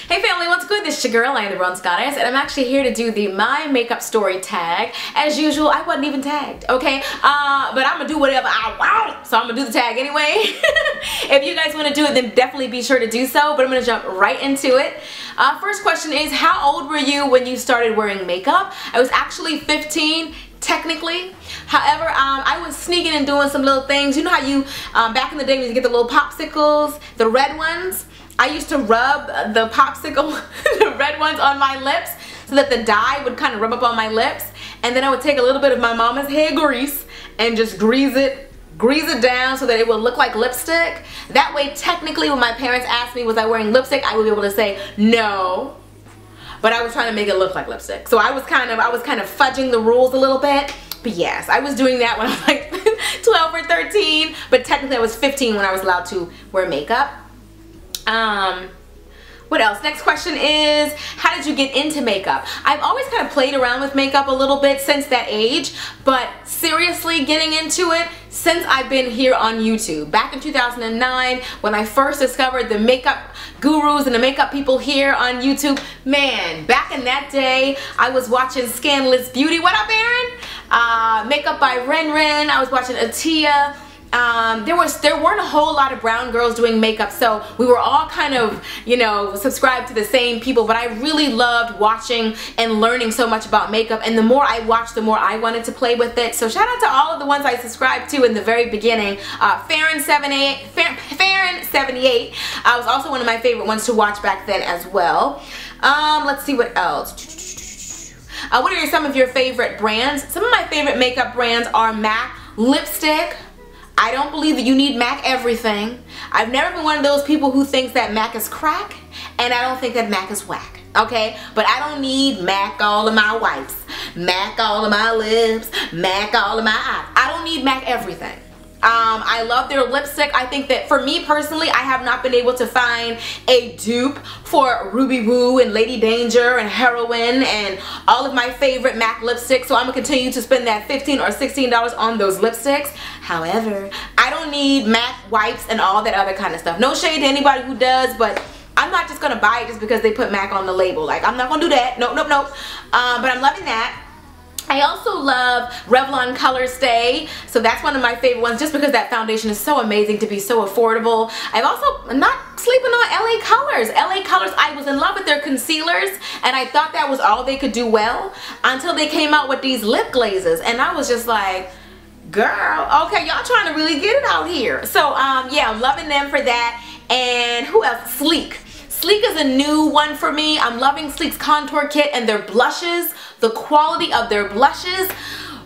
Hey family, what's good? This is your girl, I am the Bronze Goddess, and I'm actually here to do the My Makeup Story tag. As usual, I wasn't even tagged, okay? But I'm gonna do whatever I want, so I'm gonna do the tag anyway. If you guys wanna do it, then definitely be sure to do so, but I'm gonna jump right into it. First question is, how old were you when you started wearing makeup? I was actually 15. Technically. However, I was sneaking and doing some little things. You know how you, back in the day when you get the little popsicles, the red ones? I used to rub the popsicle, the red ones on my lips so that the dye would kind of rub up on my lips. And then I would take a little bit of my mama's hair grease and just grease it down so that it would look like lipstick. That way, technically, when my parents asked me was I wearing lipstick, I would be able to say no. But I was trying to make it look like lipstick. So I was kind of fudging the rules a little bit. But yes, I was doing that when I was like 12 or 13. But technically I was 15 when I was allowed to wear makeup. What else? Next question is, how did you get into makeup? I've always kind of played around with makeup a little bit since that age, but seriously getting into it since I've been here on YouTube. Back in 2009, when I first discovered the makeup gurus and the makeup people here on YouTube, man, back in that day, I was watching Scandalous Beauty. What up, Aaron? Makeup by Ren Ren. I was watching Atia. There weren't a whole lot of brown girls doing makeup, so we were all kind of, you know, subscribed to the same people, but I really loved watching and learning so much about makeup, and the more I watched, the more I wanted to play with it. So shout out to all of the ones I subscribed to in the very beginning. Farron78 was also one of my favorite ones to watch back then as well. Let's see what else. What are some of your favorite brands? Some of my favorite makeup brands are MAC lipstick. I don't believe that you need MAC everything. I've never been one of those people who thinks that MAC is crack, and I don't think that MAC is whack, okay? But I don't need MAC all of my wipes, MAC all of my lips, MAC all of my eyes. I don't need MAC everything. I love their lipstick. I think that for me personally, I have not been able to find a dupe for Ruby Woo and Lady Danger and Heroin and all of my favorite MAC lipsticks, so I'm gonna continue to spend that $15 or $16 on those lipsticks. However, I don't need MAC wipes and all that other kind of stuff. No shade to anybody who does, but I'm not just gonna buy it just because they put MAC on the label. Like, I'm not gonna do that. Nope, nope, nope. But I'm loving that. I also love Revlon Color Stay, so that's one of my favorite ones just because that foundation is so amazing to be so affordable. I'm not sleeping on LA Colors. LA Colors, I was in love with their concealers and I thought that was all they could do well until they came out with these lip glazes, and I was just like, girl, okay, y'all trying to really get it out here. So yeah, I'm loving them for that. And who else? Sleek. Sleek is a new one for me. I'm loving Sleek's contour kit and their blushes, the quality of their blushes.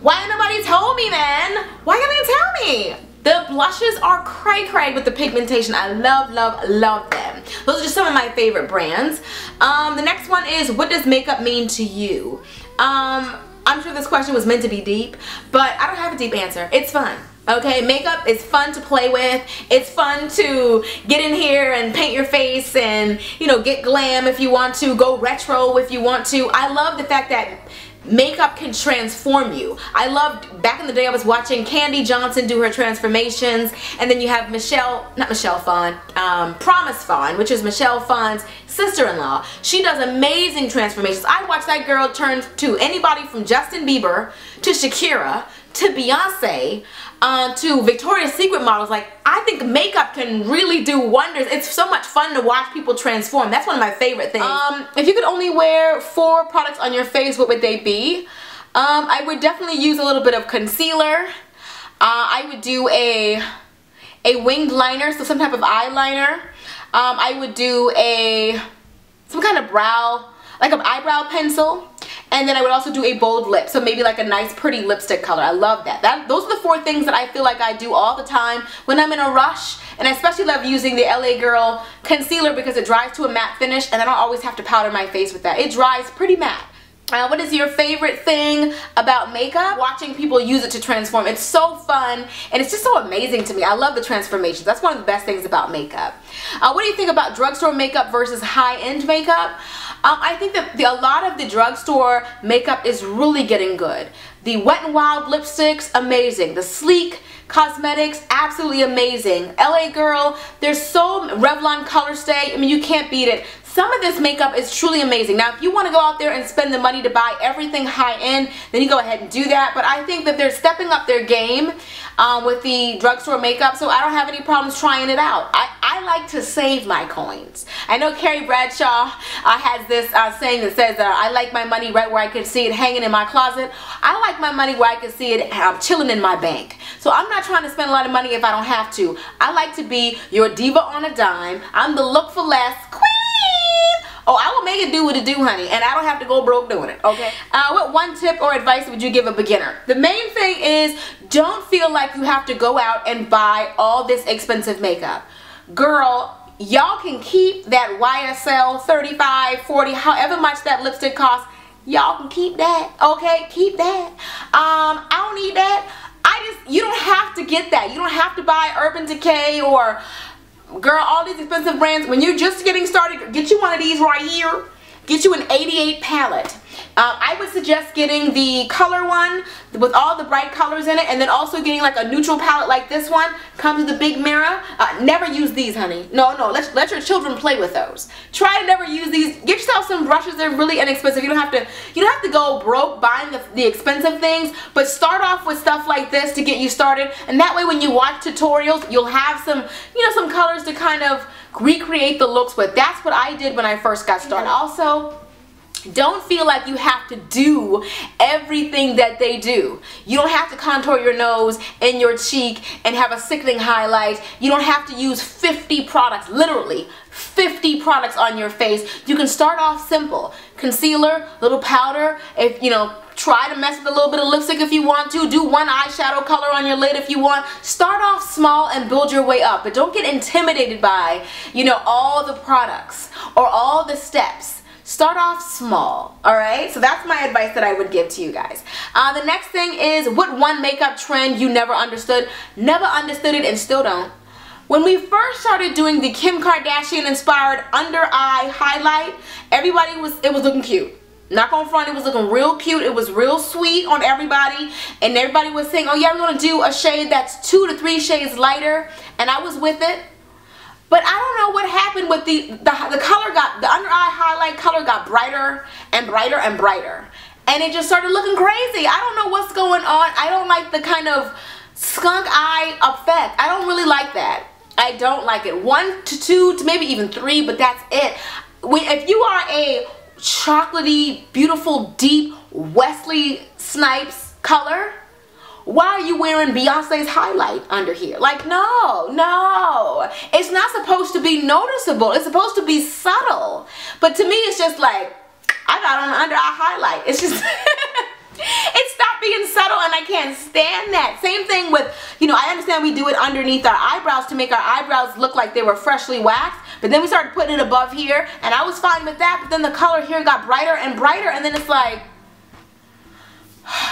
Why nobody told me, man? Why can't they tell me? The blushes are cray-cray with the pigmentation. I love, love, love them. Those are just some of my favorite brands. The next one is, what does makeup mean to you? I'm sure this question was meant to be deep, but I don't have a deep answer. It's fun. Okay, makeup is fun to play with. It's fun to get in here and paint your face and, you know, get glam if you want to, go retro if you want to. I love the fact that makeup can transform you. I loved, back in the day I was watching Candy Johnson do her transformations, and then you have Promise Fawn, which is Michelle Fawn's sister-in-law. She does amazing transformations. I watched that girl turn to anybody from Justin Bieber to Shakira to Beyonce to Victoria's Secret models. Like, I think makeup can really do wonders. It's so much fun to watch people transform. That's one of my favorite things. If you could only wear 4 products on your face, what would they be? I would definitely use a little bit of concealer. I would do a winged liner, so some type of eyeliner. I would do some kind of brow, like an eyebrow pencil. And then I would also do a bold lip, so maybe like a nice pretty lipstick color. I love that. Those are the 4 things that I feel like I do all the time when I'm in a rush. And I especially love using the LA Girl concealer because it dries to a matte finish and I don't always have to powder my face with that. It dries pretty matte. What is your favorite thing about makeup? Watching people use it to transform. It's so fun and it's just so amazing to me. I love the transformations. That's one of the best things about makeup. What do you think about drugstore makeup versus high-end makeup? I think that a lot of the drugstore makeup is really getting good. The Wet n Wild lipsticks, amazing. The Sleek cosmetics, absolutely amazing. LA Girl, there's so Revlon Color Stay, I mean, you can't beat it. some of this makeup is truly amazing. Now, if you want to go out there and spend the money to buy everything high-end, then you go ahead and do that. But I think that they're stepping up their game with the drugstore makeup, so I don't have any problems trying it out. I like to save my coins. I know Carrie Bradshaw has this saying that says, I like my money right where I can see it hanging in my closet. I like my money where I can see it chilling in my bank. So I'm not trying to spend a lot of money if I don't have to. I like to be your diva on a dime. I'm the look for less queen. Oh, I will make it do what it do, honey, and I don't have to go broke doing it, okay? What one tip or advice would you give a beginner? The main thing is, don't feel like you have to go out and buy all this expensive makeup. Girl, y'all can keep that YSL 35, 40, however much that lipstick costs. Y'all can keep that, okay? Keep that. I don't need that. You don't have to get that. You don't have to buy Urban Decay or, girl, all these expensive brands. When you're just getting started, get you one of these right here. Get you an 88 palette. I would suggest getting the color one with all the bright colors in it, and then also getting like a neutral palette like this one. Comes with a big mirror. Never use these, honey. No, let your children play with those. Try to never use these. Get yourself some brushes. They're really inexpensive. You don't have to go broke buying the expensive things, but start off with stuff like this to get you started, and that way when you watch tutorials, you'll have some, some colors to kind of recreate the looks with. That's what I did when I first got started. Also, don't feel like you have to do everything that they do. You don't have to contour your nose and your cheek and have a sickening highlight. You don't have to use 50 products, literally 50 products on your face. You can start off simple. Concealer, little powder, try to mess with a little bit of lipstick if you want to. Do one eyeshadow color on your lid if you want. Start off small and build your way up. But don't get intimidated by, all the products or all the steps. Start off small, alright? So that's my advice that I would give to you guys. The next thing is, what one makeup trend you never understood? Never understood it and still don't. When we first started doing the Kim Kardashian inspired under eye highlight, it was looking cute. Not gonna front, it was looking real cute. It was real sweet on everybody. And everybody was saying, oh yeah, we're gonna do a shade that's 2 to 3 shades lighter. And I was with it. But I don't know what happened with the color the under eye highlight color got brighter and brighter and brighter. And it just started looking crazy. I don't know what's going on. I don't like the kind of skunk eye effect. I don't really like that. I don't like it. 1 to 2 to maybe even 3, but that's it. If you are a chocolatey, beautiful, deep Wesley Snipes color, why are you wearing Beyonce's highlight under here? Like, no. It's not supposed to be noticeable. It's supposed to be subtle. But to me, it's just like, I got on an under eye highlight. It's just, it stopped being subtle, and I can't stand that. Same thing with, I understand we do it underneath our eyebrows to make our eyebrows look like they were freshly waxed. But then we started putting it above here, and I was fine with that. But then the color here got brighter and brighter, and then it's like,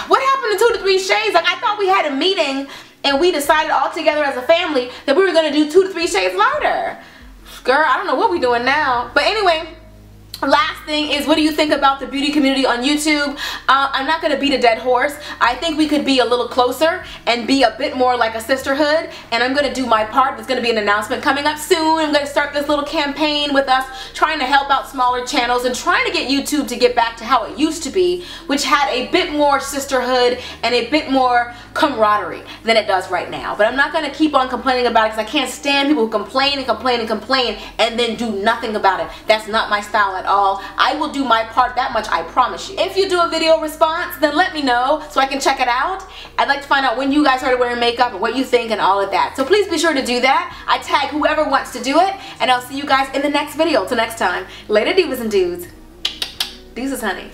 what happened to 2 to 3 shades? Like, I thought we had a meeting and we decided all together as a family that we were going to do 2 to 3 shades lighter. Girl, I don't know what we're doing now. But anyway, last thing is, what do you think about the beauty community on YouTube? I'm not going to beat a dead horse. I think we could be a little closer and be a bit more like a sisterhood, and I'm going to do my part. There's going to be an announcement coming up soon. I'm going to start this little campaign with us trying to help out smaller channels and trying to get YouTube to get back to how it used to be, which had a bit more sisterhood and a bit more camaraderie than it does right now. But I'm not going to keep on complaining about it, because I can't stand people who complain and complain and complain and then do nothing about it. That's not my style at all. I will do my part, that much I promise you. If you do a video response, then let me know so I can check it out. I'd like to find out when you guys started wearing makeup and what you think and all of that. So please be sure to do that. I tag whoever wants to do it, and I'll see you guys in the next video. Till next time, later divas and dudes. Deuces, honey.